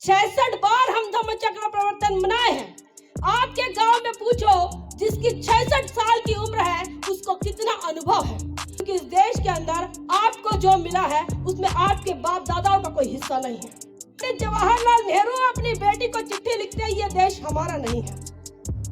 66 बार हम धम्म चक्र प्रवर्तन मनाए हैं। आपके गांव में पूछो, जिसकी 66 साल की उम्र है उसको कितना अनुभव है, क्योंकि इस देश के अंदर आपको जो मिला है उसमें आपके बाप दादाओं का कोई हिस्सा नहीं है। जवाहरलाल नेहरू अपनी बेटी को चिट्ठी लिखते हैं, ये देश हमारा नहीं है।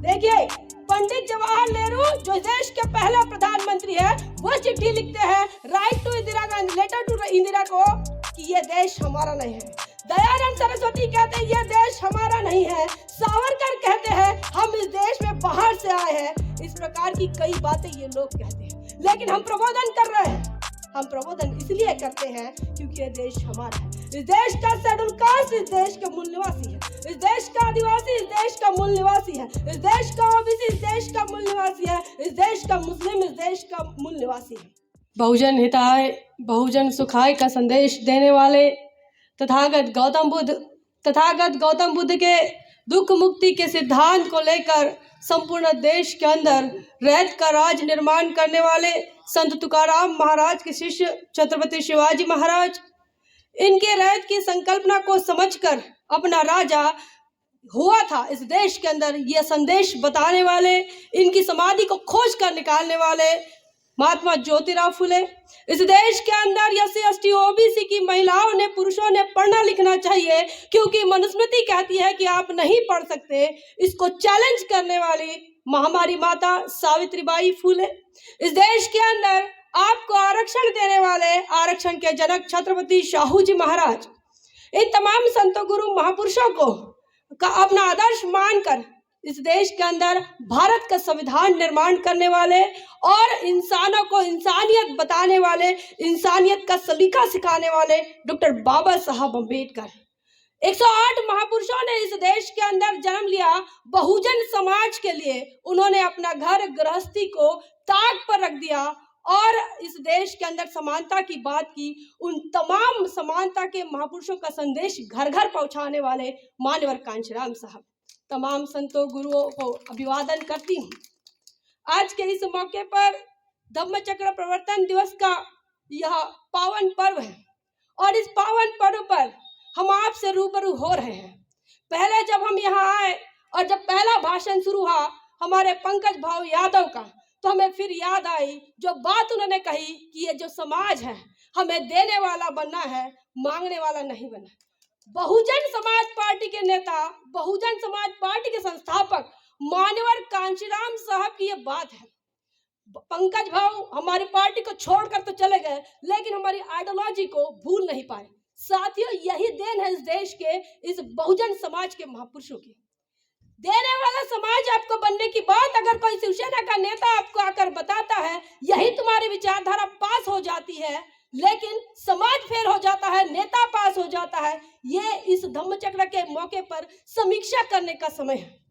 देखिए, पंडित जवाहर नेहरू जो देश के पहले प्रधानमंत्री है, वो चिट्ठी लिखते हैं write to Indira Gandhi, letter to Indira को, कि ये देश हमारा नहीं है। दयानंद सरस्वती कहते हैं ये देश हमारा नहीं है। सावरकर कहते हैं हम इस देश में बाहर से आए हैं। इस प्रकार की कई बातें ये लोग कहते हैं, लेकिन हम प्रबोधन कर रहे हैं। हम प्रबोधन इसलिए करते हैं क्योंकि ये देश हमारा है। इस देश का शेड्यूल कास्ट इस देश के मूल निवासी है। इस देश का आदिवासी इस देश का मूल निवासी है। इस देश का ओबीसी इस देश का मूल निवासी है। इस देश का मुस्लिम इस देश का मूल निवासी है। बहुजन हिताय बहुजन सुखाय का संदेश देने वाले तथागत गौतम बुद्ध के दुख मुक्ति के सिद्धांत को लेकर संपूर्ण देश के अंदर रैत का राज निर्माण करने वाले संत तुकाराम महाराज के शिष्य छत्रपति शिवाजी महाराज, इनके रैत की संकल्पना को समझकर अपना राजा हुआ था इस देश के अंदर, यह संदेश बताने वाले, इनकी समाधि को खोज कर निकालने वाले महात्मा ज्योतिराव फुले। इस देश के अंदर एससी एसटी ओबीसी की महिलाओं ने, पुरुषों ने पढ़ना लिखना चाहिए, क्योंकि मनुस्मृति कहती है कि आप नहीं पढ़ सकते। इसको चैलेंज करने वाली महामारी माता सावित्रीबाई फुले। इस देश के अंदर आपको आरक्षण देने वाले आरक्षण के जनक छत्रपति शाहू जी महाराज, इन तमाम संतों गुरु महापुरुषों को का अपना आदर्श मानकर इस देश के अंदर भारत का संविधान निर्माण करने वाले और इंसानों को इंसानियत बताने वाले, इंसानियत का सलीका सिखाने वाले डॉक्टर बाबा साहब अम्बेडकर। 108 महापुरुषों ने इस देश के अंदर जन्म लिया बहुजन समाज के लिए। उन्होंने अपना घर गृहस्थी को ताक पर रख दिया और इस देश के अंदर समानता की बात की। उन तमाम समानता के महापुरुषों का संदेश घर घर पहुंचाने वाले मान्यवर कांशीराम साहब, तमाम संतों गुरुओं को अभिवादन करती हूँ। आज के इस मौके पर धम्म चक्र प्रवर्तन दिवस का यह पावन पर्व है और इस पावन पर्व पर हम आपसे रूबरू हो रहे हैं। पहले जब हम यहाँ आए और जब पहला भाषण शुरू हुआ हमारे पंकज भाऊ यादव का, तो हमें फिर याद आई जो बात उन्होंने कही कि ये जो समाज है हमें देने वाला बनना है, मांगने वाला नहीं बनना। बहुजन समाज पार्टी के नेता, बहुजन समाज पार्टी के संस्थापक मान्यवर कांशीराम साहब की ये बात है। पंकज भाऊ हमारी पार्टी को छोड़कर तो चले गए, लेकिन हमारी आइडियोलॉजी को भूल नहीं पाए। साथियों, यही देन है इस देश के, इस बहुजन समाज के महापुरुषों की। देने वाला समाज आपको बनने की बात अगर कोई शिवसेना का नेता आपको आकर बताता है, यही तुम्हारी विचारधारा पास हो जाती है, लेकिन समाज फेल हो जाता है, नेता पास हो जाता है। ये इस धम्म चक्र के मौके पर समीक्षा करने का समय है।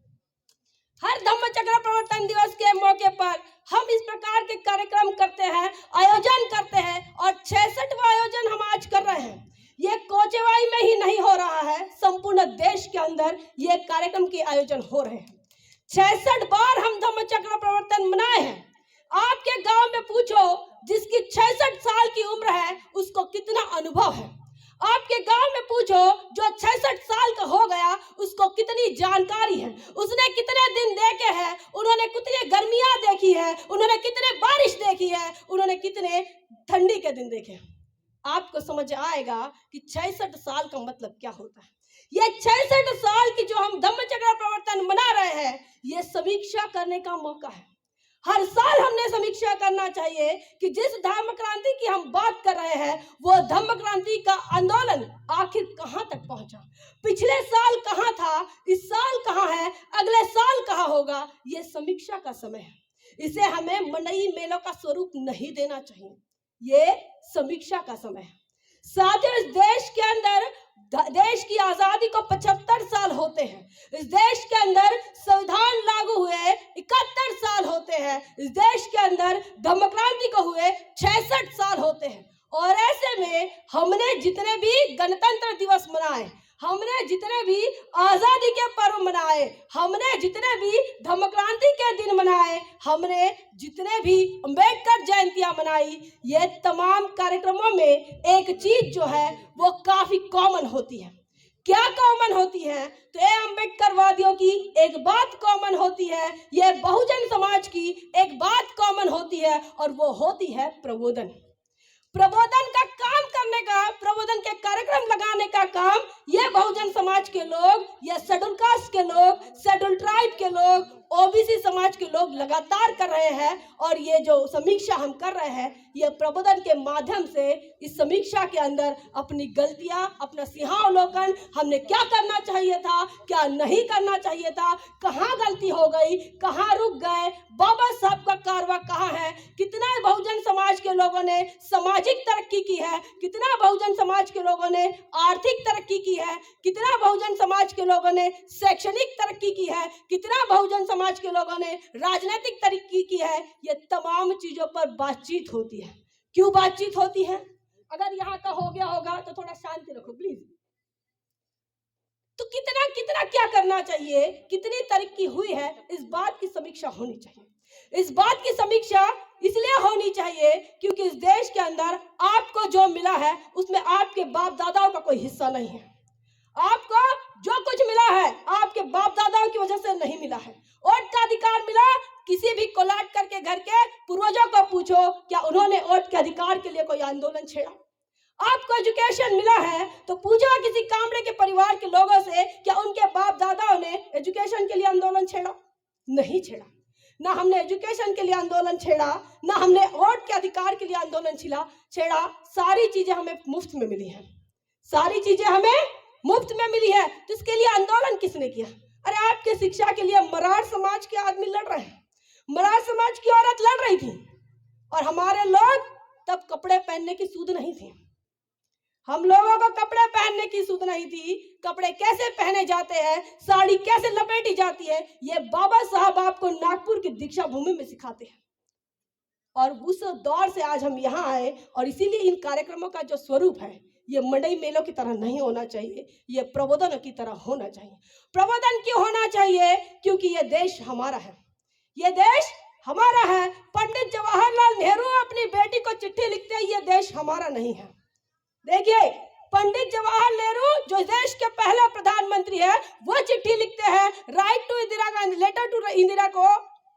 हर धम्म चक्र प्रवर्तन दिवस के मौके पर हम इस प्रकार के कार्यक्रम करते हैं, आयोजन करते हैं और 66वां आयोजन हम आज कर रहे हैं। ये कोचेवाई में ही नहीं हो रहा है, संपूर्ण देश के अंदर ये कार्यक्रम के आयोजन हो रहे हैं। 66 बार हम धम्म चक्र प्रवर्तन मनाए हैं। आपके गांव में पूछो, जिसकी 66 साल की उम्र है उसको कितना अनुभव है। आपके गांव में पूछो, जो 66 साल का हो गया उसको कितनी जानकारी है, उसने कितने दिन देखे हैं, उन्होंने कितनी गर्मियां देखी है, उन्होंने कितने बारिश देखी है, उन्होंने कितने ठंडी के दिन देखे हैं। आपको समझ आएगा कि 66 साल का मतलब क्या होता है। ये 66 साल की जो हम धम्म चक्र प्रवर्तन मना रहे हैं, ये समीक्षा करने का मौका है। हर साल हमने समीक्षा करना चाहिए कि जिस धम्म क्रांति की हम बात कर रहे हैं, वो धम्म क्रांति का आंदोलन आखिर कहां तक पहुंचा, पिछले साल कहां था, इस साल कहां है, अगले साल कहां होगा। ये समीक्षा का समय है। इसे हमें मनई मेलों का स्वरूप नहीं देना चाहिए, ये समीक्षा का समय है। साथियों, इस देश के अंदर देश की आजादी को 75 साल होते हैं। इस देश के अंदर संविधान लागू हुए 71 साल होते हैं। इस देश के अंदर धम्म क्रांति को हुए 66 साल होते हैं। और ऐसे में हमने जितने भी गणतंत्र दिवस मनाए, हमने जितने भी आजादी के पर्व मनाए, हमने जितने भी धम्म क्रांति के दिन मनाए, हमने जितने भी अम्बेडकर जयंतियां मनाई, ये तमाम कार्यक्रमों में एक चीज जो है वो काफी कॉमन होती है। क्या कॉमन हैं तो ये अम्बेडकरवादियों की एक बात कॉमन होती है, ये बहुजन समाज की एक बात कॉमन होती है, और वो होती है प्रबोधन। प्रबोधन का काम करने का, प्रबोधन के कार्यक्रम लगाने का काम ये बहुजन समाज के लोग, ये शेड्यूल कास्ट के लोग, शेड्यूल ट्राइब के लोग, ओबीसी समाज के लोग लगातार कर रहे हैं। और ये जो समीक्षा हम कर रहे हैं, ये प्रबोधन के माध्यम से इस समीक्षा के अंदर अपनी गलतियां, अपना सिंहावलोकन, हमने क्या करना चाहिए था, क्या नहीं करना चाहिए था, कहाँ गलती हो गई, कहाँ रुक गए, बाबा साहब का कारवा कहाँ है, कितना बहुजन समाज के लोगों ने सामाजिक तरक्की की है, कितना बहुजन समाज के लोगों ने आर्थिक तरक्की की है, कितना बहुजन समाज के लोगों ने शैक्षणिक तरक्की की है, कितना बहुजन समाज के लोगों ने राजनीतिक तरक्की की है। ये तमाम चीजों पर बातचीत होती है। क्यों बातचीत होती है? अगर यहाँ का हो गया होगा तो थोड़ा शांति रखो प्लीज। तो कितना कितना क्या करना चाहिए, कितनी तरक्की हुई है, इस बात की समीक्षा होनी चाहिए। इस बात की समीक्षा इसलिए होनी चाहिए क्योंकि इस देश के अंदर आपको जो मिला है उसमें आपके बाप दादाओं का कोई हिस्सा नहीं है। आपको जो कुछ मिला है आपके बाप दादाओं की वजह से नहीं मिला है। वोट का अधिकार मिला, किसी भी कोलाट करके घर के पूर्वजों को पूछो क्या उन्होंने वोट के अधिकार के लिए कोई आंदोलन छेड़ा। आपको एजुकेशन मिला है तो पूछो किसी कामड़े के परिवार के लोगों से क्या उनके बाप दादाओं ने एजुकेशन के लिए आंदोलन छेड़ा? नहीं छेड़ा। ना हमने एजुकेशन के लिए आंदोलन छेड़ा, ना हमने वोट के अधिकार के लिए आंदोलन छेड़ा। सारी चीजें हमें मुफ्त में मिली है, सारी चीजें हमें मुफ्त में मिली है। तो इसके लिए आंदोलन किसने किया? अरे आपके शिक्षा के लिए मरार समाज के आदमी लड़ रहे हैं, मरार समाज की औरत लड़ रही थी, और हमारे लोग तब कपड़े पहनने की सूद नहीं थी। हम लोगों को कपड़े पहनने की सूद नहीं थी। कपड़े कैसे पहने जाते हैं, साड़ी कैसे लपेटी जाती है, ये बाबा साहब आपको नागपुर की दीक्षा भूमि में सिखाते हैं। और उस दौर से आज हम यहाँ आए, और इसीलिए इन कार्यक्रमों का जो स्वरूप है ये मंडई मेलों की तरह नहीं होना चाहिए, ये प्रबोधन की तरह होना चाहिए। प्रबोधन क्यों होना चाहिए? क्योंकि ये देश हमारा है, ये देश हमारा है। पंडित जवाहरलाल नेहरू अपनी बेटी को चिट्ठी लिखते हैं, ये देश हमारा नहीं है। देखिए, पंडित जवाहरलाल नेहरू जो देश के पहला प्रधानमंत्री है, वो चिट्ठी लिखते हैं write to Indira Gandhi, letter to Indira को,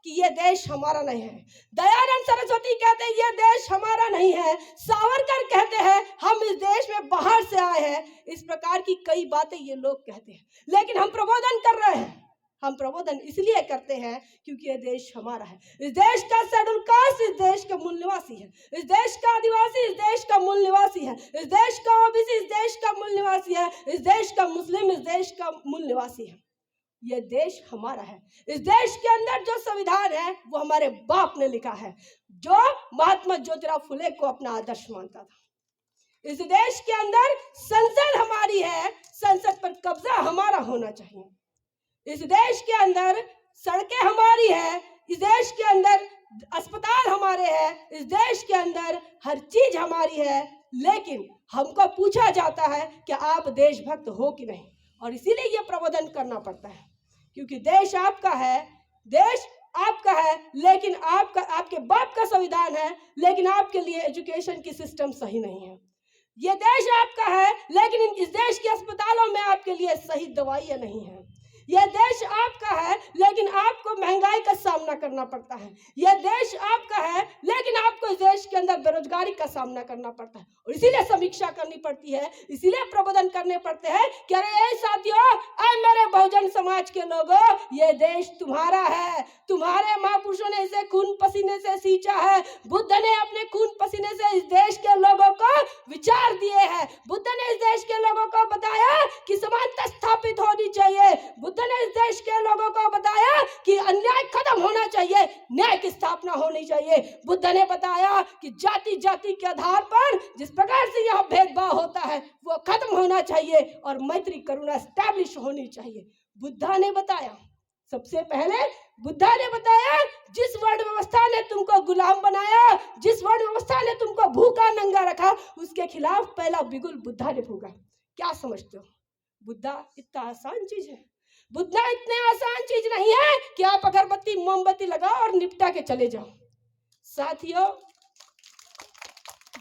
कि ये देश हमारा नहीं है। दयानंद सरस्वती कहते हैं ये देश हमारा नहीं है। सावरकर कहते हैं हम इस देश में बाहर से आए हैं। इस प्रकार की कई बातें ये लोग कहते हैं, लेकिन हम प्रबोधन कर रहे हैं। हम प्रबोधन इसलिए करते हैं क्योंकि ये देश हमारा है। इस देश का शेड्यूल कास्ट इस देश का मूल निवासी है, इस देश का आदिवासी इस देश का मूल निवासी है, इस देश का ओबीसी इस देश का मूल निवासी है, इस देश का मुस्लिम इस देश का मूल निवासी है। ये देश हमारा है। इस देश के अंदर जो संविधान है वो हमारे बाप ने लिखा है, जो महात्मा ज्योतिराव फुले को अपना आदर्श मानता था। इस देश के अंदर संसद हमारी है, संसद पर कब्जा हमारा होना चाहिए। इस देश के अंदर सड़कें हमारी है, इस देश के अंदर अस्पताल हमारे हैं, इस देश के अंदर हर चीज हमारी है। लेकिन हमको पूछा जाता है कि आप देशभक्त हो कि नहीं, और इसीलिए ये प्रबोधन करना पड़ता है क्योंकि देश आपका है, देश आपका है, लेकिन आपके बाप का संविधान है, लेकिन आपके लिए एजुकेशन की सिस्टम सही नहीं है। ये देश आपका है, लेकिन इस देश के अस्पतालों में आपके लिए सही दवाइयाँ नहीं है। यह देश आपका है, लेकिन आपको महंगाई का सामना करना पड़ता है। यह देश आपका है, लेकिन आपको इस देश के अंदर बेरोजगारी का सामना करना पड़ता है, और इसीलिए समीक्षा करनी पड़ती है, इसीलिए प्रबोधन करने पड़ते हैं कि अरे साथियों, अरे मेरे बहुजन समाज के लोगों, ये देश तुम्हारा है, तुम्हारे महापुरुषों ने इसे खून पसीने से सींचा है। बुद्ध ने अपने खून पसीने से इस देश के लोगों को विचार दिए हैं। बुद्ध ने इस देश के लोगों को बताया कि समानता स्थापित होनी चाहिए। बुद्ध ने इस देश के लोगों को बताया कि अन्याय खत्म होना चाहिए, न्याय की स्थापना होनी चाहिए। बुद्ध ने बताया कि जाति जाति के आधार पर जिस प्रकार से यह भेदभाव होता है वो खत्म होना चाहिए और मैत्री करुणा एस्टैब्लिश होनी चाहिए। बुद्धा ने बताया, सबसे पहले बुद्धा ने बताया, जिस वर्ण व्यवस्था ने तुमको गुलाम बनाया, जिस वर्ण व्यवस्था ने तुमको भूखा नंगा रखा, उसके खिलाफ पहला बिगुल बुद्धा ने फूंका। क्या समझते हो, बुद्धा इतना आसान चीज है? बुद्धा इतने आसान चीज नहीं है कि आप अगरबत्ती मोमबत्ती लगाओ और निपटा के चले जाओ। साथियों,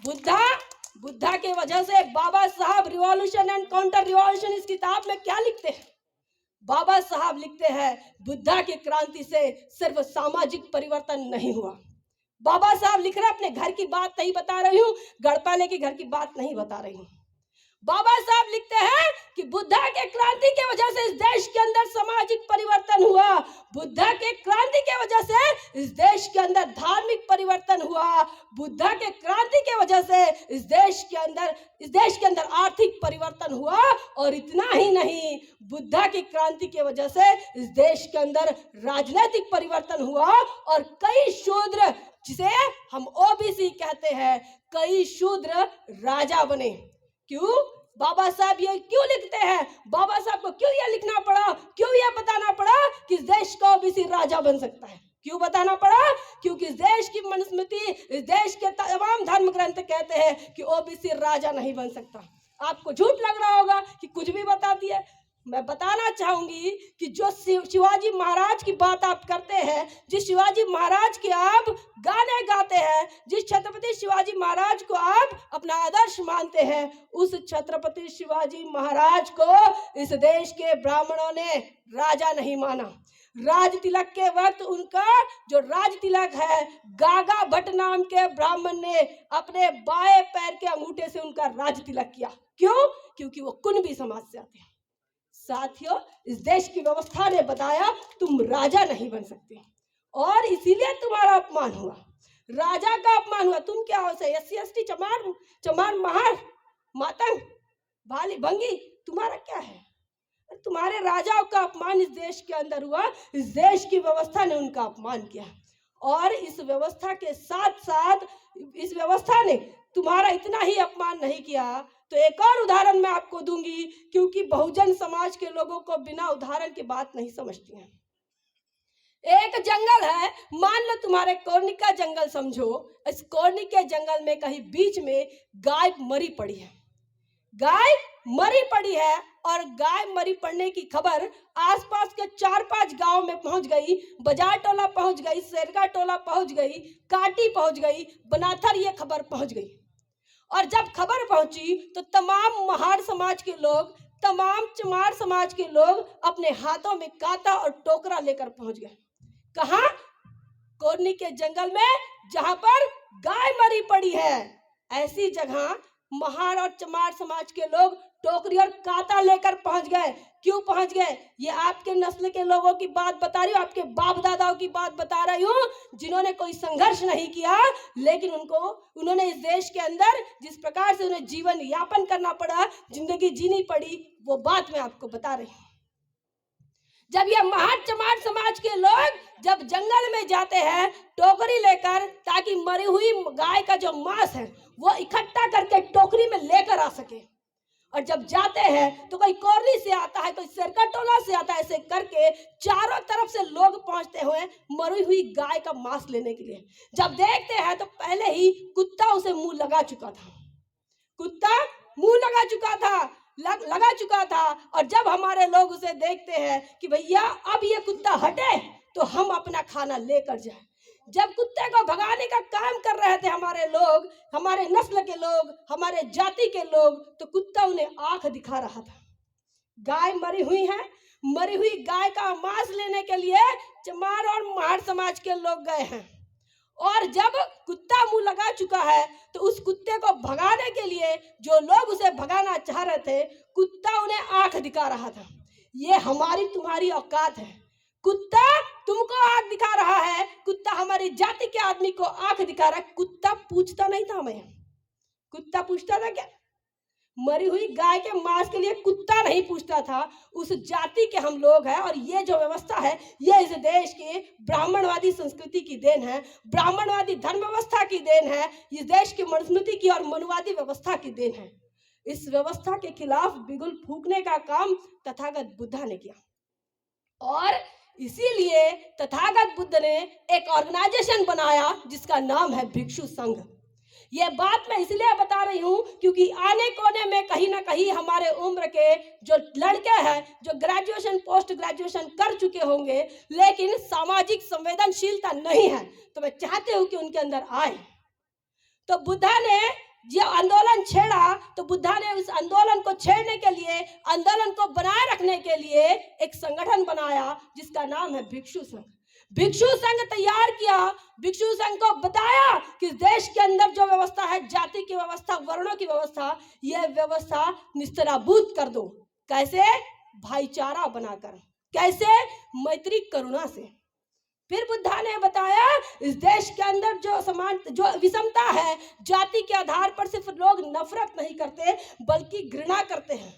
बुद्धा के वजह से बाबा साहब रिवॉल्यूशन एंड काउंटर रिवॉल्यूशन इस किताब में क्या लिखते हैं? बाबा साहब लिखते हैं बुद्धा की क्रांति से सिर्फ सामाजिक परिवर्तन नहीं हुआ। बाबा साहब लिख रहे हैं, अपने घर की बात नहीं बता रही हूं, गढ़पाले के घर की बात नहीं बता रही हूं। बाबा साहब लिखते हैं कि बुद्धा के क्रांति की वजह से इस देश के अंदर सामाजिक परिवर्तन हुआ, बुद्धा के क्रांति की वजह से इस देश के अंदर धार्मिक परिवर्तन हुआ, बुद्धा के क्रांति की वजह से इस देश के अंदर आर्थिक परिवर्तन हुआ, और इतना ही नहीं, बुद्धा की क्रांति की वजह से इस देश के अंदर राजनीतिक परिवर्तन हुआ और कई शूद्र, जिसे हम ओबीसी कहते हैं, कई शूद्र राजा बने। क्यों? बाबा साहब ये क्यों लिखते हैं? बाबा साहब को क्यों ये लिखना पड़ा, क्यों ये बताना पड़ा कि इस देश का ओबीसी राजा बन सकता है? क्यों बताना पड़ा? क्योंकि इस देश की मनुस्मृति, इस देश के तमाम धर्म ग्रंथ कहते हैं कि ओबीसी राजा नहीं बन सकता। आपको झूठ लग रहा होगा कि कुछ भी बताती है। मैं बताना चाहूंगी कि जो शिवाजी महाराज की बात आप करते हैं, जिस शिवाजी महाराज के आप गाने गाते हैं, जिस छत्रपति शिवाजी महाराज को आप अपना आदर्श मानते हैं, उस छत्रपति शिवाजी महाराज को इस देश के ब्राह्मणों ने राजा नहीं माना। राज तिलक के वक्त उनका जो राज तिलक है, गागा भट्ट नाम के ब्राह्मण ने अपने बाएं पैर के अंगूठे से उनका राज तिलक किया। क्यों? क्योंकि वो कुणबी समाज से आते हैं। साथियों, इस देश की व्यवस्था ने बताया तुम राजा नहीं बन सकते, और इसीलिए तुम्हारा अपमान हुआ, राजा का अपमान हुआ। तुम क्या हो? से एससी एसटी, चमार महार, मातंग, भाली भंगी, तुम्हारा क्या है? तुम्हारे राजाओं का अपमान इस देश के अंदर हुआ, इस देश की व्यवस्था ने उनका अपमान किया, और इस व्यवस्था के साथ साथ इस व्यवस्था ने तुम्हारा इतना ही अपमान नहीं किया। तो एक और उदाहरण मैं आपको दूंगी, क्योंकि बहुजन समाज के लोगों को बिना उदाहरण की बात नहीं समझती हैं। एक जंगल है, मान लो तुम्हारे कोर्नी का जंगल समझो। इस कोर्नी के जंगल में कहीं बीच में गाय मरी पड़ी है, गाय मरी पड़ी है, और गाय मरी पड़ने की खबर आसपास के 4-5 गांव में पहुंच गई। बाजार टोला पहुंच गई, शेरगा टोला पहुंच गई, काटी पहुंच गई, बनाथर ये खबर पहुंच गई। और जब खबर पहुंची तो तमाम महार समाज के लोग, तमाम चमार समाज के लोग अपने हाथों में कांटा और टोकरा लेकर पहुंच गए। कहां? कोर्नी के जंगल में, जहां पर गाय मरी पड़ी है। ऐसी जगह महार और चमार समाज के लोग टोकरी और कांटा लेकर पहुंच गए। क्यों पहुंच गए? ये आपके नस्ल के लोगों की बात बता रही हूँ, आपके बाप दादाओं की बात बता रही हूँ, जिन्होंने कोई संघर्ष नहीं किया, लेकिन उन्होंने इस देश के अंदर जिस प्रकार से उन्हें जीवन यापन करना पड़ा, जिंदगी जीनी पड़ी, वो बात मैं आपको बता रही हूँ। जब ये महार चमार समाज के लोग जब जंगल में जाते हैं टोकरी लेकर, ताकि मरी हुई गाय का जो मांस है वो इकट्ठा करके टोकरी में लेकर आ सके, और जब जाते हैं तो कोई कोरली से आता है, कोई सरका टोला से आता है, ऐसे करके चारों तरफ से लोग पहुंचते हुए मरी हुई गाय का मांस लेने के लिए। जब देखते हैं तो पहले ही कुत्ता उसे मुंह लगा चुका था, कुत्ता मुंह लगा चुका था। और जब हमारे लोग उसे देखते हैं कि भैया अब ये कुत्ता हटे तो हम अपना खाना लेकर जाए, जब कुत्ते को भगाने का काम कर रहे थे हमारे लोग, हमारे नस्ल के लोग, हमारे जाति के लोग, तो कुत्ता उन्हें आंख दिखा रहा था। गाय मरी हुई है, मरी हुई गाय का मांस लेने के लिए चमार और महार समाज के लोग गए हैं, और जब कुत्ता मुंह लगा चुका है तो उस कुत्ते को भगाने के लिए जो लोग उसे भगाना चाह रहे थे, कुत्ता उन्हें आंख दिखा रहा था। ये हमारी तुम्हारी औकात है, कुत्ता तुमको आंख दिखा रहा है, कुत्ता हमारी जाति के आदमी को आंख दिखा रहा है। कुत्ता पूछता नहीं था हमें, कुत्ता पूछता था क्या? मरी हुई गाय के मांस के लिए कुत्ता नहीं पूछता था। उस जाति के हम लोग हैं, और ये जो व्यवस्था है ये इस देश के ब्राह्मणवादी संस्कृति की देन है, ब्राह्मणवादी धर्म व्यवस्था की देन है, इस देश की मनुस्मृति की और मनुवादी व्यवस्था की देन है। इस व्यवस्था के खिलाफ बिगुल फूंकने का काम तथागत बुद्धा ने किया, और इसीलिए तथागत बुद्ध ने एक ऑर्गेनाइजेशन बनाया जिसका नाम है भिक्षु संघ। ये बात मैं इसलिए बता रही हूँ क्योंकि आने कोने में कहीं ना कहीं हमारे उम्र के जो लड़के हैं, जो ग्रेजुएशन पोस्ट ग्रेजुएशन कर चुके होंगे, लेकिन सामाजिक संवेदनशीलता नहीं है, तो मैं चाहती हूँ कि उनके अंदर आए। तो बुद्धा ने ये आंदोलन छेड़ा तो बुद्धा ने उस आंदोलन को छेड़ने के लिए, आंदोलन को बनाए रखने के लिए एक संगठन बनाया जिसका नाम है भिक्षु संघ। भिक्षु संघ तैयार किया। भिक्षु संघ को बताया कि देश के अंदर जो व्यवस्था है, जाति की व्यवस्था, वर्णों की व्यवस्था, यह व्यवस्था निस्तराबूत कर दो। कैसे? भाईचारा बनाकर। कैसे? मैत्री करुणा से। फिर बुद्धा ने बताया इस देश के अंदर जो विषमता है, जाति के आधार पर सिर्फ लोग नफरत नहीं करते बल्कि घृणा करते हैं।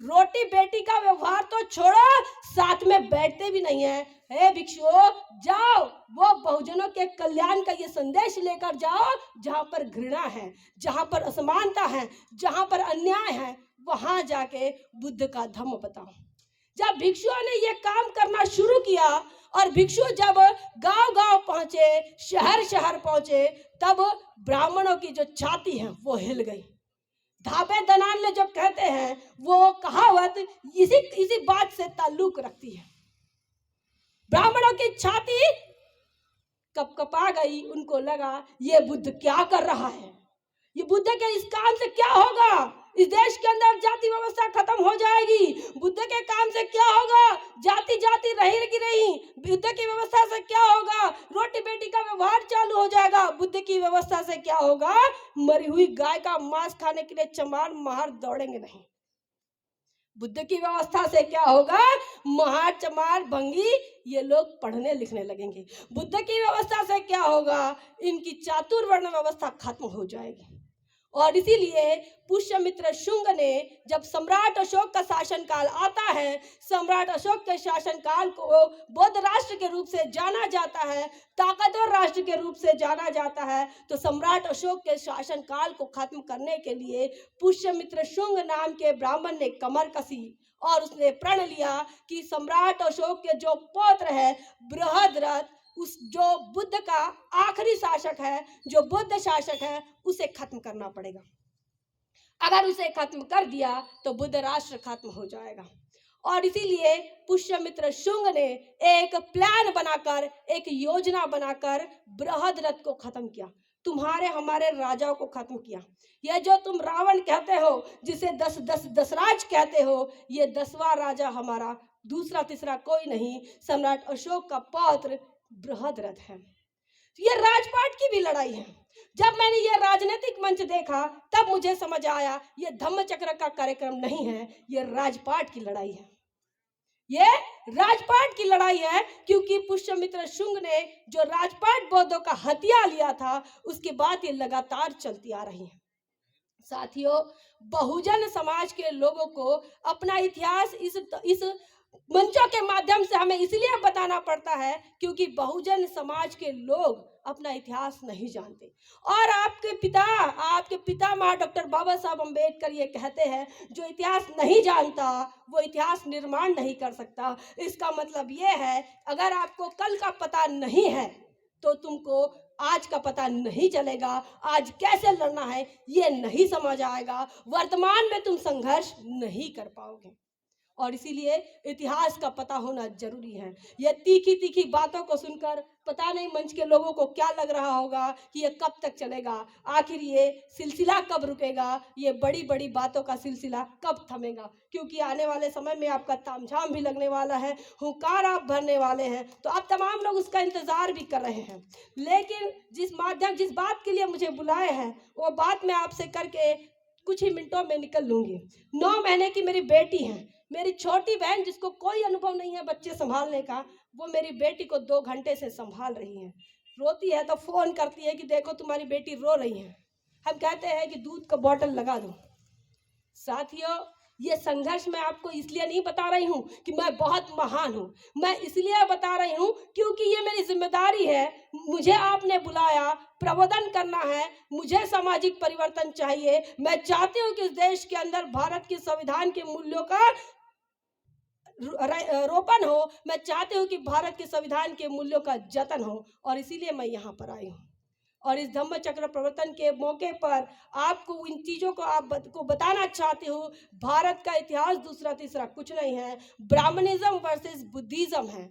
रोटी बेटी का व्यवहार तो छोड़ो, साथ में बैठते भी नहीं है। हे भिक्षुओं, जाओ वो बहुजनों के कल्याण का ये संदेश लेकर जाओ। जहां पर घृणा है, जहां पर असमानता है, जहां पर अन्याय है, वहां जाके बुद्ध का धम्म बताओ। जब भिक्षुओं ने ये काम करना शुरू किया और भिक्षु जब गांव-गांव पहुंचे, शहर-शहर पहुंचे, तब ब्राह्मणों की जो छाती है वो हिल गई। धाबे दलाल ने जब कहते हैं, वो कहावत इसी बात से ताल्लुक रखती है। ब्राह्मणों की छाती कपकपा गई। उनको लगा ये बुद्ध क्या कर रहा है, ये बुद्ध के इस काम से क्या होगा? इस देश के अंदर जाति व्यवस्था खत्म हो जाएगी। बुद्ध के काम से क्या होगा? जाति जाति रहेगी नहीं। बुद्ध की व्यवस्था से क्या होगा? रोटी बेटी का व्यवहार चालू हो जाएगा। बुद्ध की व्यवस्था से क्या होगा? मरी हुई गाय का मांस खाने के लिए चमार महार दौड़ेंगे नहीं। बुद्ध की व्यवस्था से क्या होगा? महार, चमार, भंगी ये लोग पढ़ने लिखने लगेंगे। बुद्ध की व्यवस्था से क्या होगा? इनकी चातुर्वर्ण व्यवस्था खत्म हो जाएगी। और इसीलिए पुष्यमित्र शुंग ने, जब सम्राट अशोक का शासनकाल आता है, सम्राट अशोक के शासनकाल को बौद्ध राष्ट्र के रूप से जाना जाता है, ताकतवर राष्ट्र के रूप से जाना जाता है, तो सम्राट अशोक के शासनकाल को खत्म करने के लिए पुष्यमित्र शुंग नाम के ब्राह्मण ने कमर कसी और उसने प्रण लिया कि सम्राट अशोक के जो पौत्र है बृहद्रथ, उस जो बुद्ध का आखिरी शासक है, जो बुद्ध शासक है, उसे खत्म करना पड़ेगा। अगर उसे खत्म कर दिया तो बुद्ध राष्ट्र खत्म हो जाएगा। और इसीलिए पुष्यमित्र शुंग ने एक प्लान बनाकर, एक योजना बनाकर बृहद्रथ को खत्म किया, तुम्हारे हमारे राजाओं को खत्म किया। ये जो तुम रावण कहते हो, जिसे 10 कहते हो, ये 10वां राजा हमारा, दूसरा तीसरा कोई नहीं, सम्राट अशोक का पौत्र बृहद्रथ है। ये राजपाट की भी लड़ाई है। जब मैंने ये राजनीतिक मंच देखा तब मुझे समझ आया ये धम्मचक्र का कार्यक्रम नहीं है, ये राजपाट की लड़ाई है। ये राजपाट की लड़ाई है क्योंकि पुष्यमित्र शुंग ने जो राजपाट बौद्धों का हथिया लिया था, उसके बाद ये लगातार चलती आ रही है। साथियों, बहुजन समाज के लोगों को अपना इतिहास इस मंचों के माध्यम से हमें इसलिए बताना पड़ता है क्योंकि बहुजन समाज के लोग अपना इतिहास नहीं जानते। और आपके पितामह डॉक्टर बाबा साहब अम्बेडकर ये कहते हैं, जो इतिहास नहीं जानता वो इतिहास निर्माण नहीं कर सकता। इसका मतलब ये है, अगर आपको कल का पता नहीं है तो तुमको आज का पता नहीं चलेगा, आज कैसे लड़ना है ये नहीं समझ आएगा, वर्तमान में तुम संघर्ष नहीं कर पाओगे। और इसीलिए इतिहास का पता होना जरूरी है। ये तीखी तीखी बातों को सुनकर पता नहीं मंच के लोगों को क्या लग रहा होगा कि ये कब तक चलेगा, आखिर ये सिलसिला कब रुकेगा, ये बड़ी बड़ी बातों का सिलसिला कब थमेगा, क्योंकि आने वाले समय में आपका तामझाम भी लगने वाला है, हुंकार आप भरने वाले हैं, तो आप तमाम लोग उसका इंतजार भी कर रहे हैं। लेकिन जिस बात के लिए मुझे बुलाए हैं वो बात मैं आपसे करके कुछ ही मिनटों में निकल लूंगी। 9 महीने की मेरी बेटी है, मेरी छोटी बहन जिसको कोई अनुभव नहीं है बच्चे संभालने का, वो मेरी बेटी को 2 घंटे से संभाल रही है। रोती है तो फोन करती है कि देखो तुम्हारी बेटी रो रही है। हम कहते हैं कि दूध का बोतल लगा दो। साथियों, ये संघर्ष मैं आपको इसलिए नहीं बता रही हूँ कि मैं बहुत महान हूँ, मैं इसलिए बता रही हूँ क्योंकि ये मेरी जिम्मेदारी है। मुझे आपने बुलाया, प्रबोधन करना है, मुझे सामाजिक परिवर्तन चाहिए। मैं चाहती हूँ कि इस देश के अंदर भारत के संविधान के मूल्यों का रोपण हो, मैं चाहती हूँ कि भारत के संविधान के मूल्यों का जतन हो, और इसीलिए मैं यहाँ पर आई हूँ। और इस धम्मचक्र प्रवर्तन के मौके पर आपको इन चीज़ों को आपको बताना चाहती हूँ। भारत का इतिहास दूसरा तीसरा कुछ नहीं है, ब्राह्मणिज्म वर्सेस बुद्धिज्म है,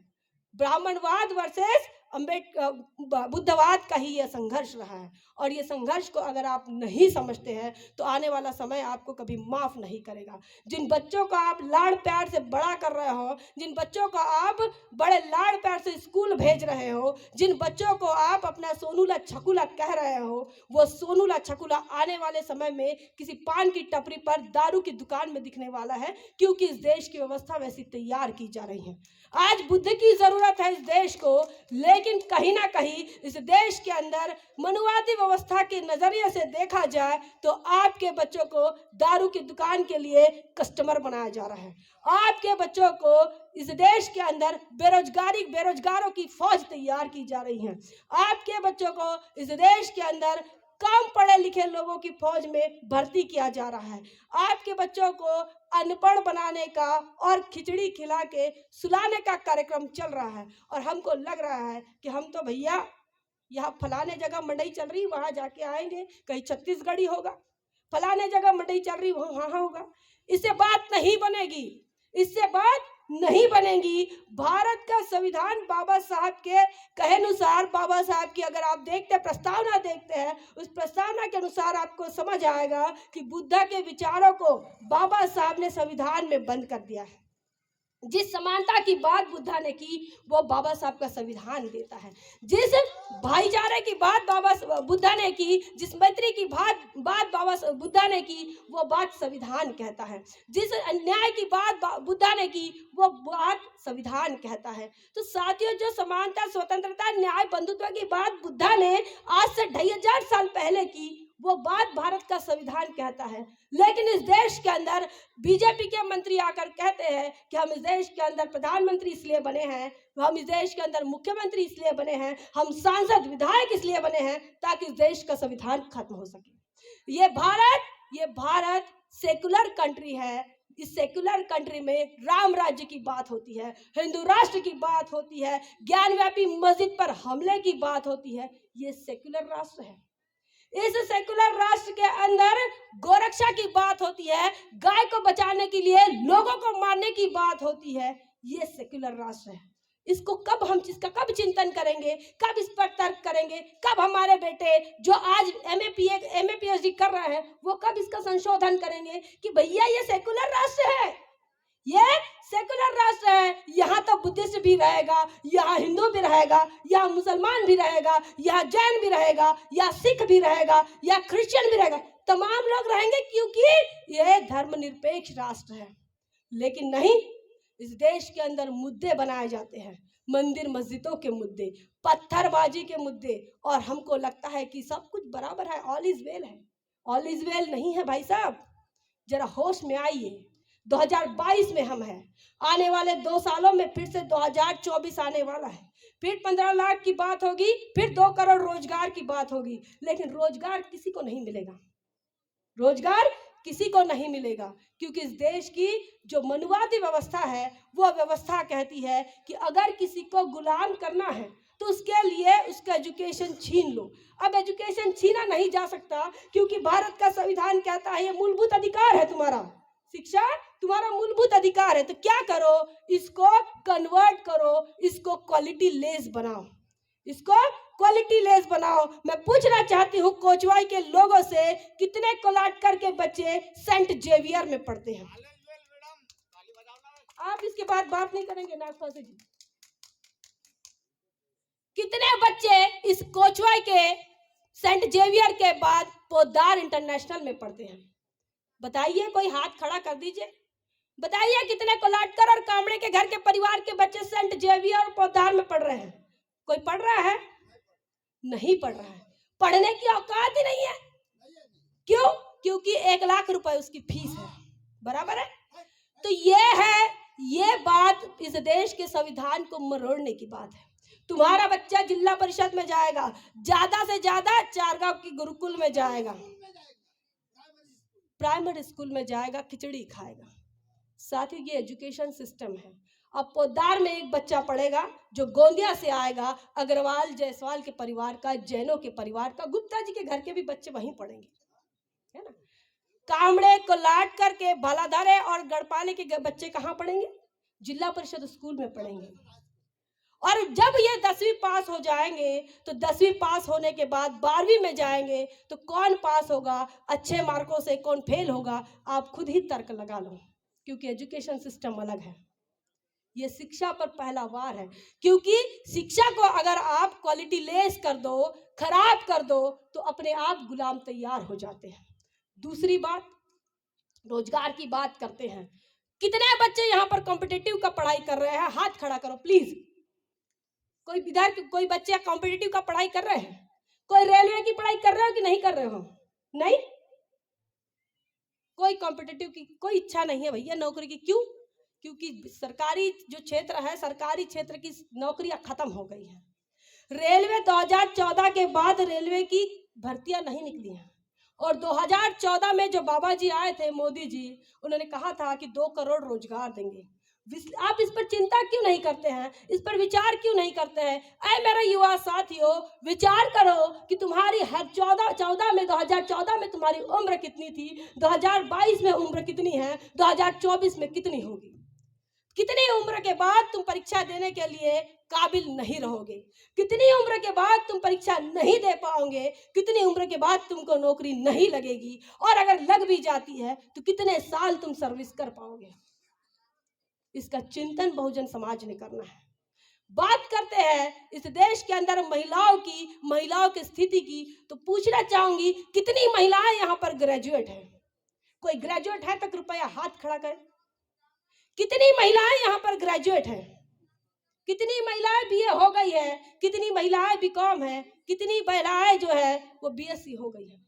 ब्राह्मणवाद वर्सेस बुद्धवाद का ही यह संघर्ष रहा है। और ये संघर्ष को अगर आप नहीं समझते हैं तो आने वाला समय आपको कभी माफ़ नहीं करेगा। जिन बच्चों को आप लाड़ प्यार से बड़ा कर रहे हो, जिन बच्चों को आप बड़े लाड़ प्यार से स्कूल भेज रहे हो, जिन बच्चों को आप अपना सोनूला छकुला कह रहे हो, वो सोनूला छकुला आने वाले समय में किसी पान की टपरी पर, दारू की दुकान में दिखने वाला है, क्योंकि इस देश की व्यवस्था वैसी तैयार की जा रही है। आज बुद्ध की जरूरत है इस देश को, लेकिन कहीं ना कहीं इस देश के अंदर मनुवादी व्यवस्था के नजरिए से देखा जाए तो आपके बच्चों को दारू की दुकान के लिए कस्टमर बनाया जा रहा है। आपके बच्चों को इस देश के अंदर बेरोजगारों की फौज तैयार की जा रही है। आपके बच्चों को इस देश के अंदर कम पढ़े लिखे लोगों की फौज में भर्ती किया जा रहा है। आपके बच्चों को अनपढ़ बनाने का और खिचड़ी खिला के सुलाने का कार्यक्रम चल रहा है। और हमको लग रहा है कि हम तो भैया यहाँ फलाने जगह मंडई चल रही, वहाँ जाके आएंगे, कहीं छत्तीसगढ़ी होगा, फलाने जगह मंडई चल रही वहाँ होगा। इससे बात नहीं बनेगी, इससे बात नहीं बनेगी। भारत का संविधान बाबा साहब के कहे अनुसार, बाबा साहब की अगर आप देखते प्रस्तावना देखते हैं, उस प्रस्तावना के अनुसार आपको समझ आएगा कि बुद्ध के विचारों को बाबा साहब ने संविधान में बंद कर दिया है। जिस समानता की बात बुद्धा ने की वो बाबा साहब का संविधान देता है। जिस भाईचारे की बात बाबा बुद्धा ने की, जिस मैत्री की बात बाबा बुद्धा ने की, वो बात संविधान कहता है। जिस अन्याय की बात बुद्धा ने की वो बात संविधान कहता है। तो साथियों, जो समानता, स्वतंत्रता, न्याय, बंधुत्व की बात बुद्धा ने आज से 2500 साल पहले की, वो बात भारत का संविधान कहता है। लेकिन इस देश के अंदर बीजेपी के मंत्री आकर कहते हैं कि हम इस देश के अंदर प्रधानमंत्री इसलिए बने हैं, हम इस देश के अंदर मुख्यमंत्री इसलिए बने हैं, हम सांसद विधायक इसलिए बने हैं ताकि इस देश का संविधान खत्म हो सके। ये भारत सेकुलर कंट्री है। इस सेकुलर कंट्री में राम राज्य की बात होती है, हिंदू राष्ट्र की बात होती है, ज्ञानव्यापी मस्जिद पर हमले की बात होती है। ये सेकुलर राष्ट्र है। इस सेकुलर राष्ट्र के अंदर गोरक्षा की बात होती है, गाय को बचाने के लिए लोगों को मारने की बात होती है। ये सेकुलर राष्ट्र है। इसको कब चिंतन करेंगे, कब इस पर तर्क करेंगे, कब हमारे बेटे जो आज MA PhD कर रहे हैं वो कब इसका संशोधन करेंगे कि भैया ये सेकुलर राष्ट्र है, ये सेकुलर राष्ट्र है, यहाँ तो बुद्धिस्ट भी रहेगा, यहाँ हिंदू भी रहेगा, यहाँ मुसलमान भी रहेगा, यहाँ जैन भी रहेगा, या सिख भी रहेगा, या क्रिश्चियन भी रहेगा, तमाम लोग रहेंगे क्योंकि ये धर्मनिरपेक्ष राष्ट्र है। लेकिन नहीं, इस देश के अंदर मुद्दे बनाए जाते हैं, मंदिर मस्जिदों के मुद्दे, पत्थरबाजी के मुद्दे, और हमको लगता है कि सब कुछ बराबर है, ऑल इज वेल है। ऑल इज वेल नहीं है भाई साहब, जरा होश में आइए। 2022 में हम हैं, आने वाले 2 सालों में फिर से 2024 आने वाला है, फिर 15 लाख की बात होगी, फिर 2 करोड़ रोजगार की बात होगी। लेकिन रोजगार किसी को नहीं मिलेगा, रोजगार किसी को नहीं मिलेगा, क्योंकि इस देश की जो मनुवादी व्यवस्था है वो व्यवस्था कहती है कि अगर किसी को गुलाम करना है तो उसके लिए उसका एजुकेशन छीन लो। अब एजुकेशन छीना नहीं जा सकता, क्योंकि भारत का संविधान कहता है ये मूलभूत अधिकार है, तुम्हारा शिक्षा तुम्हारा मूलभूत अधिकार है। तो क्या करो, इसको कन्वर्ट करो, इसको क्वालिटी लेस बनाओ, इसको क्वालिटी लेस बनाओ। मैं पूछना चाहती हूँ कोचवाई के लोगों से, कितने कोलाट करके बच्चे सेंट जेवियर में पढ़ते हैं? आप इसके बाद बात नहीं करेंगे नागपाल जी? कितने बच्चे इस कोचवाई के सेंट जेवियर के बाद पोद्दार इंटरनेशनल में पढ़ते हैं? बताइए, कोई हाथ खड़ा कर दीजिए। बताइए कितने कोलाटकर और कामड़े के घर के परिवार के बच्चे सेंट जेवियर और पोद्दार में पढ़ रहे हैं? कोई पढ़ रहा है? नहीं पढ़ रहा है। पढ़ने की औकात ही नहीं है। क्यों? क्योंकि 1 लाख रुपए उसकी फीस है, बराबर है। तो ये बात इस देश के संविधान को मरोड़ने की बात है। तुम्हारा बच्चा जिला परिषद में जाएगा, ज्यादा से ज्यादा 4 गांव की गुरुकुल में जाएगा, प्राइमरी स्कूल में जाएगा, खिचड़ी खाएगा। साथ ही ये एजुकेशन सिस्टम है। अब पोद्दार में एक बच्चा पढ़ेगा जो गोंदिया से आएगा, अग्रवाल जायसवाल के परिवार का, जैनों के परिवार का, गुप्ता जी के घर के भी बच्चे वहीं पढ़ेंगे, है ना। कामड़े कोलाट करके बालाधारे और गढ़पाले के बच्चे कहाँ पढ़ेंगे? जिला परिषद स्कूल में पढ़ेंगे। और जब ये 10वीं पास हो जाएंगे तो 10वीं पास होने के बाद 12वीं में जाएंगे तो कौन पास होगा अच्छे मार्कों से, कौन फेल होगा, आप खुद ही तर्क लगा लो, क्योंकि एजुकेशन सिस्टम अलग है। ये शिक्षा पर पहला वार है, क्योंकि शिक्षा को अगर आप क्वालिटी लेस कर दो, खराब कर दो, तो अपने आप गुलाम तैयार हो जाते हैं। दूसरी बात, रोजगार की बात करते हैं। कितने बच्चे यहाँ पर कॉम्पिटिटिव का पढ़ाई कर रहे हैं? हाथ खड़ा करो प्लीज। कोई इधर कोई बच्चे कॉम्पिटिटिव का पढ़ाई कर रहे हैं? कोई रेलवे की पढ़ाई कर रहे हो कि नहीं कर रहे हो? नहीं, कोई कॉम्पिटिटिव की कोई इच्छा नहीं है भैया नौकरी की। क्यों? क्योंकि सरकारी जो क्षेत्र है, सरकारी क्षेत्र की नौकरियां खत्म हो गई हैं। रेलवे 2014 के बाद रेलवे की भर्तियां नहीं निकली हैं, और 2014 में जो बाबा जी आए थे, मोदी जी, उन्होंने कहा था कि 2 करोड़ रोजगार देंगे। आप इस पर चिंता क्यों नहीं करते हैं? इस पर विचार क्यों नहीं करते हैं? ऐ मेरे युवा साथियों, विचार करो कि तुम्हारी हर 2014 में तुम्हारी उम्र कितनी थी, 2022 में उम्र कितनी है, 2024 में कितनी होगी। कितनी उम्र के बाद तुम परीक्षा देने के लिए काबिल नहीं रहोगे, कितनी उम्र के बाद तुम परीक्षा नहीं दे पाओगे, कितनी उम्र के बाद तुमको नौकरी नहीं लगेगी, और अगर लग भी जाती है तो कितने साल तुम सर्विस कर पाओगे। इसका चिंतन बहुजन समाज ने करना है। बात करते हैं इस देश के अंदर महिलाओं की स्थिति की, तो पूछना चाहूंगी कितनी महिलाएं यहाँ पर ग्रेजुएट है? कोई ग्रेजुएट है तो कृपया हाथ खड़ा करें। कितनी महिलाएं यहाँ पर ग्रेजुएट है? कितनी महिलाएं बीए हो गई है? कितनी महिलाएं बीकॉम है? कितनी महिलाएं जो है वो बीएससी हो गई है?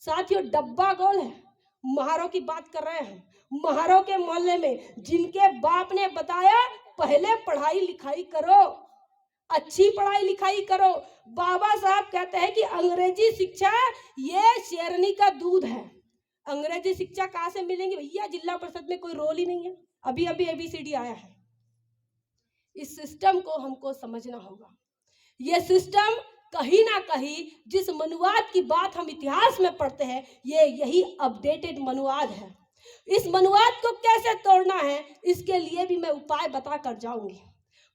साथियों, डब्बा गोल है। महारों की बात कर रहे हैं। महारों के मोहल्ले में जिनके बाप ने बताया पहले पढ़ाई लिखाई करो, अच्छी पढ़ाई लिखाई करो। बाबा साहब कहते हैं कि अंग्रेजी शिक्षा ये शेरनी का दूध है। अंग्रेजी शिक्षा कहाँ से मिलेंगी भैया? जिला परिषद में कोई रोल ही नहीं है। अभी अभी ABCD आया है। इस सिस्टम को हमको समझना होगा। ये सिस्टम कहीं ना कहीं जिस मनुवाद की बात हम इतिहास में पढ़ते हैं, ये यही अपडेटेड मनुवाद है। इस मनुवाद को कैसे तोड़ना है, इसके लिए भी मैं उपाय बता कर जाऊंगी।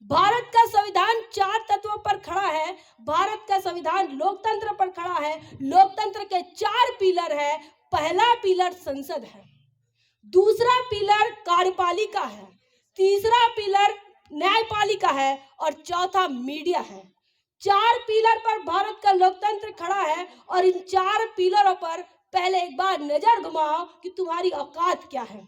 भारत का संविधान 4 तत्वों पर खड़ा है। भारत का संविधान लोकतंत्र पर खड़ा है। लोकतंत्र के 4 पिलर है। पहला पिलर संसद है, दूसरा पिलर कार्यपालिका है, तीसरा पिलर न्यायपालिका है, और चौथा मीडिया है। 4 पिलर पर भारत का लोकतंत्र खड़ा है, और इन 4 पिलरों पर पहले एक बार नजर घुमाओ कि तुम्हारी औकात क्या है।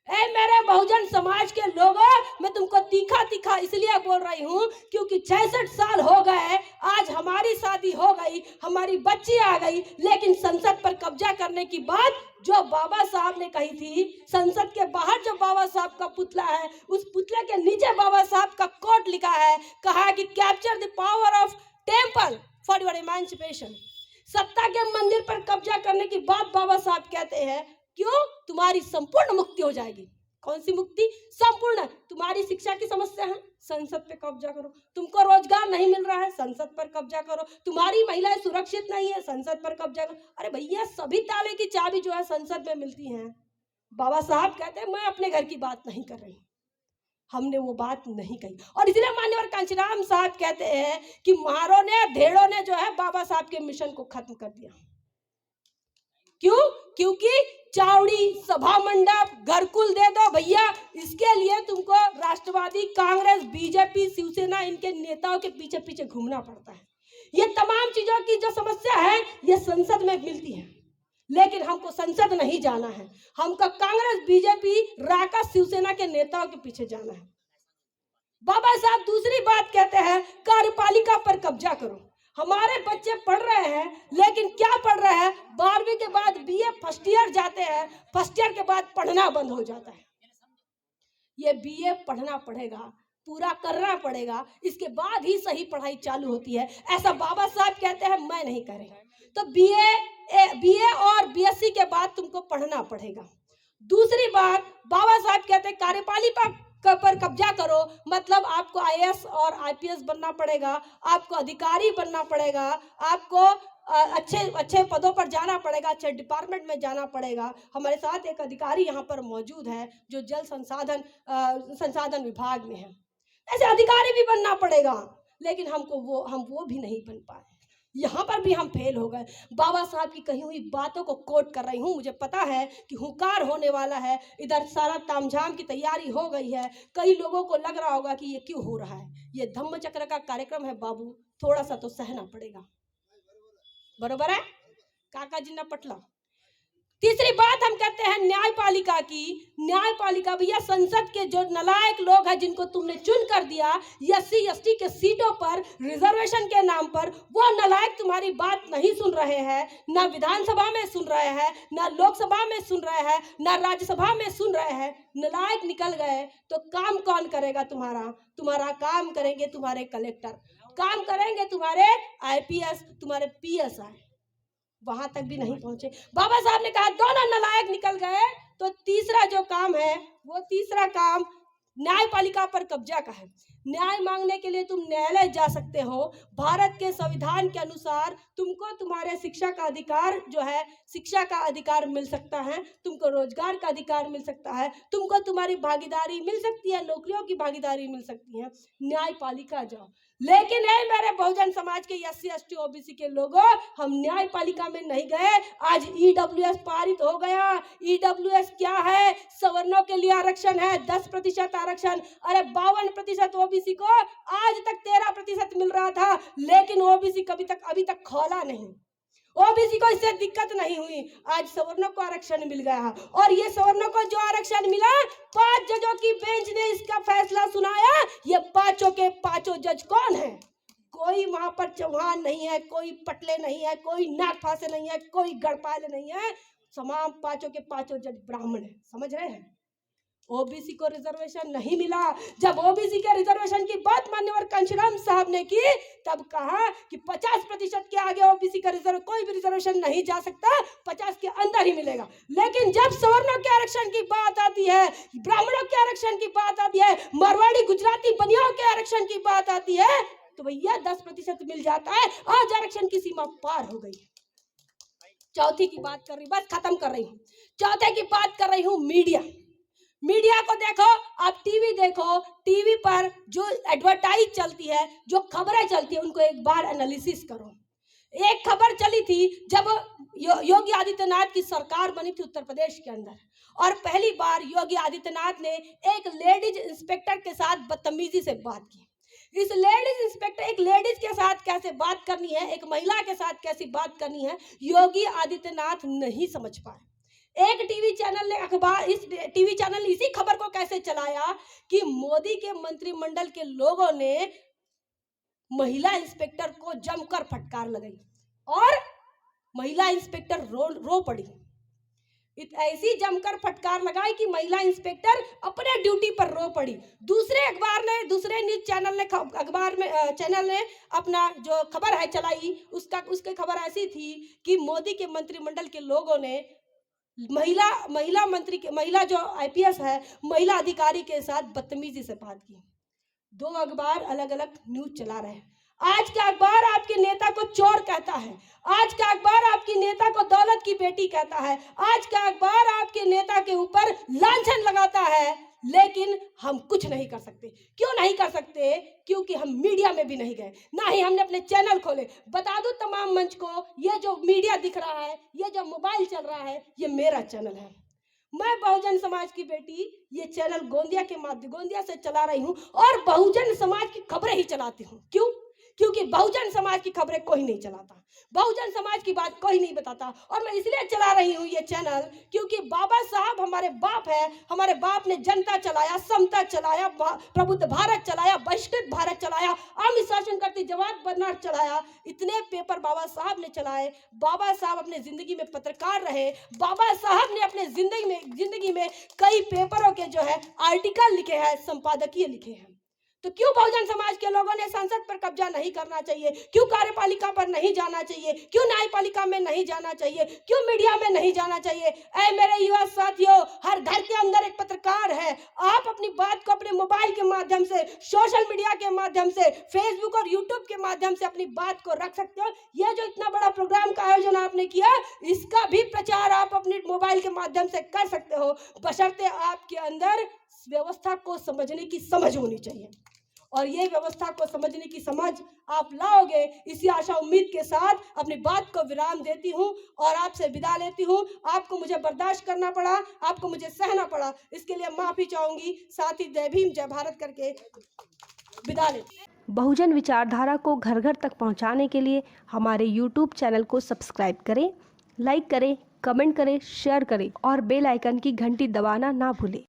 ऐ मेरे बहुजन समाज के लोगों, मैं तुमको तीखा तीखा इसलिए बोल रही हूँ क्योंकि 66 साल हो गए, आज हमारी शादी हो गई, हमारी बच्ची आ गई, लेकिन संसद पर कब्जा करने की बात जो बाबा साहब ने कही थी, संसद के बाहर जो बाबा साहब का पुतला है, उस पुतले के नीचे बाबा साहब का कोट लिखा है, कहा है कि capture the power of temple for your emancipation. सत्ता के मंदिर पर कब्जा करने की बात बाबा साहब कहते हैं। क्यों? तुम्हारी संपूर्ण मुक्ति हो जाएगी। कौन सी मुक्ति? संपूर्ण। तुम्हारी शिक्षा की समस्या है, संसद पे कब्जा करो। तुमको रोजगार नहीं मिल रहा है, संसद पर कब्जा करो। तुम्हारी महिलाएं सुरक्षित नहीं है, संसद पर कब्जा करो। अरे भैया, सभी ताले की चाबी जो है संसद में मिलती है। बाबा साहब कहते हैं मैं अपने घर की बात नहीं कर रही, हमने वो बात नहीं कही। और इसलिए मान्यवर कांचीराम साहब कहते हैं कि महारों ने, धेड़ों ने जो है बाबा साहब के मिशन को खत्म कर दिया। क्यों? क्योंकि चावड़ी, सभा मंडप, घरकुल दे दो भैया, इसके लिए तुमको राष्ट्रवादी कांग्रेस, बीजेपी, शिवसेना, इनके नेताओं के पीछे पीछे घूमना पड़ता है। ये तमाम चीजों की जो समस्या है ये संसद में मिलती है, लेकिन हमको संसद नहीं जाना है। हमको कांग्रेस, बीजेपी, राका, शिवसेना के नेताओं के पीछे जाना है। बाबा साहब दूसरी बात कहते हैं, कार्यपालिका पर कब्जा करो। हमारे बच्चे पढ़ रहे हैं, लेकिन क्या पढ़ रहे हैं? 12वीं के बाद BA फर्स्ट ईयर जाते हैं, फर्स्ट ईयर के बाद पढ़ना बंद हो जाता है। ये BA पढ़ना पड़ेगा, पूरा करना पड़ेगा, इसके बाद ही सही पढ़ाई चालू होती है, ऐसा बाबा साहब कहते हैं। मैं नहीं कह रही। तो BA और BSc के बाद तुमको पढ़ना पड़ेगा। दूसरी बात, बाबा साहब कहते हैं कार्यपालिका पर कब्जा करो, मतलब आपको IAS और IPS बनना पड़ेगा, आपको अधिकारी बनना पड़ेगा, आपको अच्छे पदों पर जाना पड़ेगा, अच्छे डिपार्टमेंट में जाना पड़ेगा। हमारे साथ एक अधिकारी यहाँ पर मौजूद है जो जल संसाधन विभाग में है। ऐसे अधिकारी भी बनना पड़ेगा, लेकिन हम वो भी नहीं बन पाए। यहाँ पर भी हम फेल हो गए। बाबा साहब की कही हुई बातों को कोट कर रही हूँ। मुझे पता है कि हुंकार होने वाला है, इधर सारा तामझाम की तैयारी हो गई है। कई लोगों को लग रहा होगा कि ये क्यों हो रहा है। ये धम्म चक्र का कार्यक्रम है बाबू, थोड़ा सा तो सहना पड़ेगा। बरोबर है काका जी ना पटला। तीसरी बात हम कहते हैं न्यायपालिका की। न्यायपालिका भैया, संसद के जो नालायक लोग हैं जिनको तुमने चुन कर दिया एससी एसटी के सीटों पर रिजर्वेशन के नाम पर, वो नालायक तुम्हारी बात नहीं सुन रहे हैं। ना विधानसभा में सुन रहे हैं, ना लोकसभा में सुन रहे हैं, ना राज्यसभा में सुन रहे हैं। नालायक निकल गए तो काम कौन करेगा तुम्हारा काम करेंगे तुम्हारे कलेक्टर, काम करेंगे तुम्हारे IPS, तुम्हारे PSI। वहां तक भी नहीं पहुंचे। बाबा साहब ने कहा दोनों नालायक निकल गए, तो तीसरा जो काम है, वो तीसरा काम न्यायपालिका पर कब्जा का है। न्याय मांगने के लिए तुम न्यायालय जा सकते हो। भारत के संविधान के अनुसार तुमको तुम्हारे शिक्षा का अधिकार जो है, शिक्षा का अधिकार मिल सकता है, तुमको रोजगार का अधिकार मिल सकता है, तुमको तुम्हारी भागीदारी मिल सकती है, नौकरियों की भागीदारी मिल सकती है। न्यायपालिका जाओ। लेकिन है मेरे बहुजन समाज के SC ST OBC के लोगों, हम न्यायपालिका में नहीं गए। आज EWS पारित हो गया। EWS क्या है? सवर्णों के लिए आरक्षण है, 10% आरक्षण। अरे 52% OBC को आज तक 13% मिल रहा था, लेकिन OBC अभी तक खोला नहीं। OBC को इससे दिक्कत नहीं हुई। आज सवर्णों को आरक्षण मिल गया, और ये सवर्णों को जो आरक्षण मिला, 5 जजों की बेंच ने इसका फैसला सुनाया। ये पांचों के पांचों जज कौन है? कोई वहां पर चौहान नहीं है, कोई पटले नहीं है, कोई नागफासे नहीं है, कोई गढ़पाल नहीं है। तमाम पांचों के पांचों जज ब्राह्मण है। समझ रहे हैं? OBC को रिजर्वेशन नहीं मिला। जब OBC के रिजर्वेशन की बात माननीय कांशीराम साहब ने की, तब कहा कि 50% के आगे OBC का कोई भी रिजर्वेशन नहीं जा सकता, 50 के अंदर ही मिलेगा। लेकिन जब सवर्णों के आरक्षण की बात आती है, ब्राह्मणों के आरक्षण की बात आती है, मारवाड़ी गुजराती बनियाओं के आरक्षण की बात आती है, तो भैया 10% मिल जाता है। आज आरक्षण की सीमा पार हो गई। चौथी की बात कर रही, बस खत्म कर रही हूँ। चौथे की बात कर रही हूँ मीडिया को देखो, आप टीवी देखो, टीवी पर जो एडवर्टाइज चलती है, जो खबरें चलती है, उनको एक बार एनालिसिस करो। एक खबर चली थी जब योगी आदित्यनाथ की सरकार बनी थी उत्तर प्रदेश के अंदर, और पहली बार योगी आदित्यनाथ ने एक लेडीज इंस्पेक्टर के साथ बदतमीजी से बात की। इस लेडीज इंस्पेक्टर, एक लेडीज के साथ कैसे बात करनी है, एक महिला के साथ कैसी बात करनी है, योगी आदित्यनाथ नहीं समझ पाए। एक टीवी चैनल ने इस टीवी चैनल ने इसी खबर को कैसे चलाया कि मोदी के मंत्रिमंडल के लोगों ने महिला इंस्पेक्टर को जमकर फटकार लगाई, और महिला इंस्पेक्टर रो पड़ी। ऐसी जमकर फटकार लगाई कि महिला इंस्पेक्टर अपने ड्यूटी पर रो पड़ी। दूसरे न्यूज चैनल ने अपना जो खबर है चलाई, उसकी खबर ऐसी थी कि मोदी के मंत्रिमंडल के लोगों ने महिला जो IPS है, महिला अधिकारी के साथ बदतमीजी से बात की। 2 अखबार अलग अलग न्यूज चला रहे हैं। आज का अखबार आपके नेता को चोर कहता है, आज का अखबार आपकी नेता को दौलत की बेटी कहता है, आज का अखबार आपके नेता के ऊपर लांछन लगाता है, लेकिन हम कुछ नहीं कर सकते। क्यों नहीं कर सकते? क्योंकि हम मीडिया में भी नहीं गए, ना ही हमने अपने चैनल खोले। बता दूं तमाम मंच को, ये जो मीडिया दिख रहा है, ये जो मोबाइल चल रहा है, ये मेरा चैनल है। मैं बहुजन समाज की बेटी ये चैनल गोंदिया से चला रही हूँ, और बहुजन समाज की खबरें ही चलाती हूँ। क्यों? क्योंकि बहुजन समाज की खबरें कोई नहीं चलाता, बहुजन समाज की बात कोई नहीं बताता। और मैं इसलिए चला रही हूँ ये चैनल क्योंकि बाबा साहब हमारे बाप है। हमारे बाप ने जनता चलाया, समता चलाया, प्रबुद्ध भारत चलाया, बहिष्कृत भारत चलाया, आम शासन करती जवाब बर्नार्ड चलाया। इतने पेपर बाबा साहब ने चलाए। बाबा साहब अपने जिंदगी में पत्रकार रहे। बाबा साहब ने अपने जिंदगी में कई पेपरों के जो है आर्टिकल लिखे हैं, संपादकीय लिखे हैं। तो क्यों बहुजन समाज के लोगों ने संसद पर कब्जा नहीं करना चाहिए? क्यों कार्यपालिका पर नहीं जाना चाहिए? क्यों न्यायपालिका में नहीं जाना चाहिए? क्यों मीडिया में नहीं जाना चाहिए? ऐ मेरे युवा साथियों, हर घर के अंदर एक पत्रकार है। आप अपनी बात को अपने मोबाइल के माध्यम से, सोशल मीडिया के माध्यम से, फेसबुक और यूट्यूब के माध्यम से अपनी बात को रख सकते हो। यह जो इतना बड़ा प्रोग्राम का आयोजन आपने किया, इसका भी प्रचार आप अपने मोबाइल के माध्यम से कर सकते हो, बशर्ते आपके अंदर व्यवस्था को समझने की समझ होनी चाहिए। और ये व्यवस्था को समझने की समझ आप लाओगे, इसी आशा उम्मीद के साथ अपनी बात को विराम देती हूँ और आपसे विदा लेती हूँ। आपको मुझे बर्दाश्त करना पड़ा, आपको मुझे सहना पड़ा, इसके लिए माफ़ी चाहूँगी। साथ ही जय भीम जय भारत करके विदा लेती हूँ। बहुजन विचारधारा को घर घर तक पहुंचाने के लिए हमारे YouTube चैनल को सब्सक्राइब करें, लाइक करें, कमेंट करें, शेयर करें और बेल आइकन की घंटी दबाना ना भूलें।